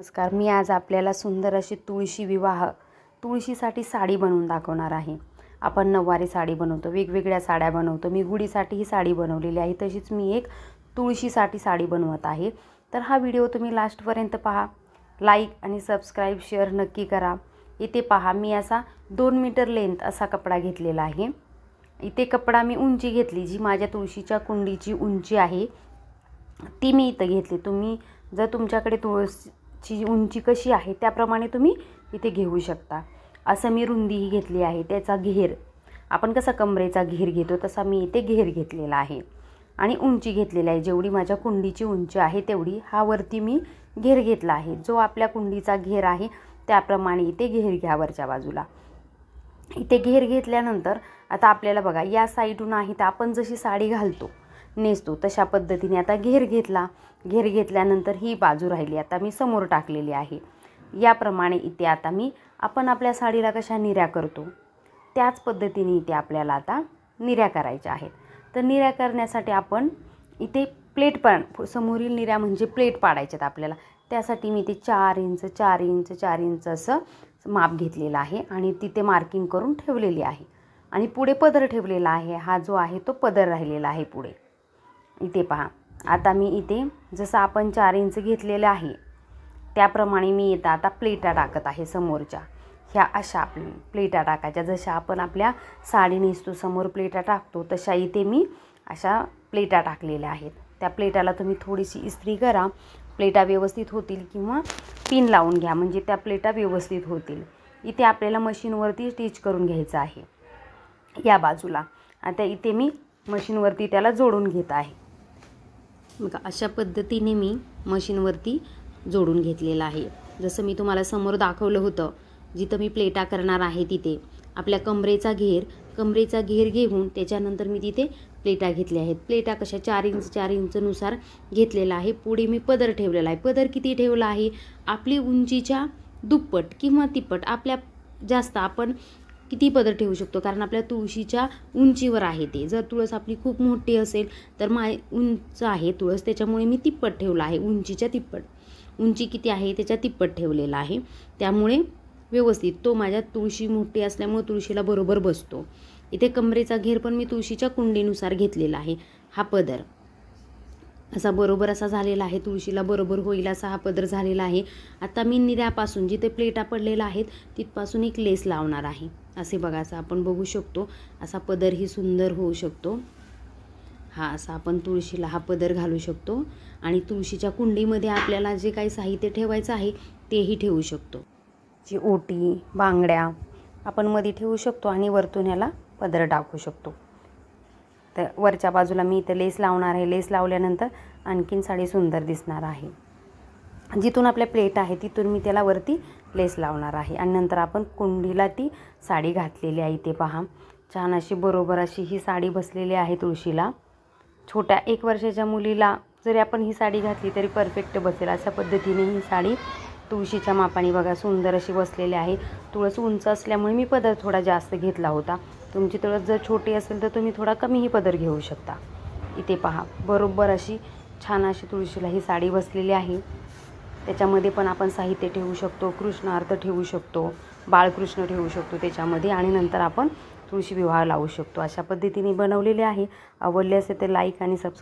नमस्कार, मी आज आपल्याला सुंदर अशी तुळशीसाठी साडी बनवून दाखवणार आहे। आपण नऊवारी साडी बनवतो, वेगवेगळ्या साड्या बनवतो। मी गुढीसाठी ही साडी बनवलेली आहे, तशीच मी एक तुळशीसाठी साडी बनवत आहे। तर हा व्हिडिओ तुम्ही लास्टपर्यंत पहा, लाईक आणि सबस्क्राइब शेअर नक्की करा। इथे पहा, मी असा 2 मीटर लेंथ असा कपडा घेतलेला आहे। इथे कपडा मी उंची घेतली, जी माझ्या तुळशीच्या कुंडीची उंची आहे ती मी इथे घेतली। तुम्ही जर तुमच्याकडे तुळशीची उंची कशी आहे त्याप्रमाणे तुम्ही इथे घेऊ शकता। असं मी रुंदीही घेतली आहे। त्याचा घेर आपण कसा कमरेचा घेर घेतो तसा मी इथे घेर घेतलेला आहे आणि उंची घेतलेली आहे। जेवढी माझ्या कुंडीची उंची आहे तेवढी हा वरती मी घेर घेतला आहे। जो आपल्या कुंडीचा घेर आहे त्याप्रमाणे इथे घेर घ्या वरच्या बाजूला। इथे घेर घेतल्यानंतर आता आपल्याला बघा, या साईडून आहे तर आपण जशी साडी घालतो नेसतो तशा पद्धतीने आता घेर घेतला। घेर घेतल्यानंतर ही बाजू राहिली आता मी समोर टाकलेली आहे। याप्रमाणे इथे आता आपण आपल्या साडीला कशा निऱ्या करतो त्याच पद्धतीने इथे आपल्याला आता निऱ्या करायच्या आहेत। तर निऱ्या करण्यासाठी आपण इथे प्लेट पण समोरील निऱ्या म्हणजे प्लेट पाडायच्यात आपल्याला। त्यासाठी मी इथे 4 इंच 4 इंच 4 इंच असं माप घेतलेलं आहे आणि तिथे मार्किंग करून ठेवलेली आहे आणि पुढे पदर ठेवलेला आहे। हा जो आहे तो पदर राहिलेला आहे पुढे। इथे पहा, आता मी इथे जसं आपण 4 इंच घेतलेले आहे त्याप्रमाणे मी इथे आता प्लेटा टाकत आहे समोरच्या। ह्या अशा प्लेटा टाकायच्या, जशा आपण आपल्या साडी नेसतो समोर प्लेटा टाकतो तशा इथे मी अशा प्लेटा टाकलेल्या आहेत। त्या प्लेटाला तुम्ही थोडीशी इस्त्री करा, प्लेटा व्यवस्थित होतील, किंवा पिन लावून घ्या म्हणजे त्या प्लेटा व्यवस्थित होतील। इथे आपल्याला मशीनवरती स्टिच करून घ्यायचं आहे या बाजूला। आता इथे मी मशीनवरती त्याला जोडून घेत आहे। बघा, अशा पद्धतीने मी मशीनवरती जोडून घेतलेला आहे। जसं मी तुम्हाला समोर दाखवलं होतं, जिथं मी प्लेटा करणार आहे तिथे आपल्या कमरेचा घेर घेऊन त्याच्यानंतर मी तिथे प्लेटा घेतल्या आहेत। प्लेटा कशा 4 इंच 4 इंचनुसार घेतलेला आहे। पुढे मी पदर ठेवलेला आहे। पदर किती ठेवला आहे? आपली उंचीच्या दुप्पट किंवा तिप्पट, आपल्या जास्त आपण किती पदर ठेवू शकतो, कारण आपल्या तुळशीच्या उंचीवर आहे ते। जर तुळस आपली खूप मोठी असेल तर उंच आहे तुळस, त्याच्यामुळे मी तिप्पट ठेवला आहे, उंचीच्या तिप्पट। उंची किती आहे त्याच्या तिप्पट ठेवलेला आहे, त्यामुळे व्यवस्थित तो माझ्या तुळशी मोठी असल्यामुळे तुळशीला बरोबर बसतो। इथे कमरेचा घेर पण मी तुळशीच्या कुंडीनुसार घेतलेला आहे। हा पदर असा बरोबर असा झालेला आहे, तुळशीला बरोबर होईल असा हा पदर झालेला आहे। आता मी निऱ्यापासून जिथे प्लेटा पडलेला आहेत तिथपासून एक लेस लावणार आहे। असे बघा, असं आपण बघू शकतो, असा पदरही सुंदर होऊ शकतो। हा असा आपण तुळशीला हा पदर घालू शकतो आणि तुळशीच्या कुंडीमध्ये आपल्याला जे काही साहित्य ठेवायचं आहे तेही ठेवू शकतो। जी ओटी बांगड्या आपण मध्ये ठेवू शकतो आणि वरतून याला पदर टाकू शकतो। तर वरच्या बाजूला मी इथं लेस लावणार आहे। लेस लावल्यानंतर आणखीन साडी सुंदर दिसणार आहे। जिथून आपल्या प्लेट आहे तिथून मी त्याला वरती लेस लावणार आहे आणि नंतर आपण कुंडीला ती साडी घातलेली आहे। इथे पहा, छान अशी बरोबर अशी ही साडी बसलेली आहे तुळशीला। छोट्या 1 वर्षाच्या मुलीला जरी आपण ही साडी घातली तरी परफेक्ट बसेल अशा पद्धतीने ही साडी तुळशीच्या मापाने बघा सुंदर अशी बसलेली आहे। तुळस उंच असल्यामुळे मी पदर थोडा जास्त घेतला होता। तुमची तुळस जर छोटी असेल तर तुम्ही थोडा कमीही पदर घेऊ शकता। इथे पहा, बरोबर अशी छान अशी तुळशीला ही साडी बसलेली आहे। त्याच्यामध्ये पण आपण साहित्य ठेवू शकतो, कृष्णार्थ ठेवू शकतो, बाळकृष्ण ठेवू शकतो त्याच्यामध्ये, आणि नंतर आपण तुळशी विवाह लावू शकतो। अशा पद्धतीने बनवलेले आहे। आवडले असेल तर लाईक आणि सबस्क्राईब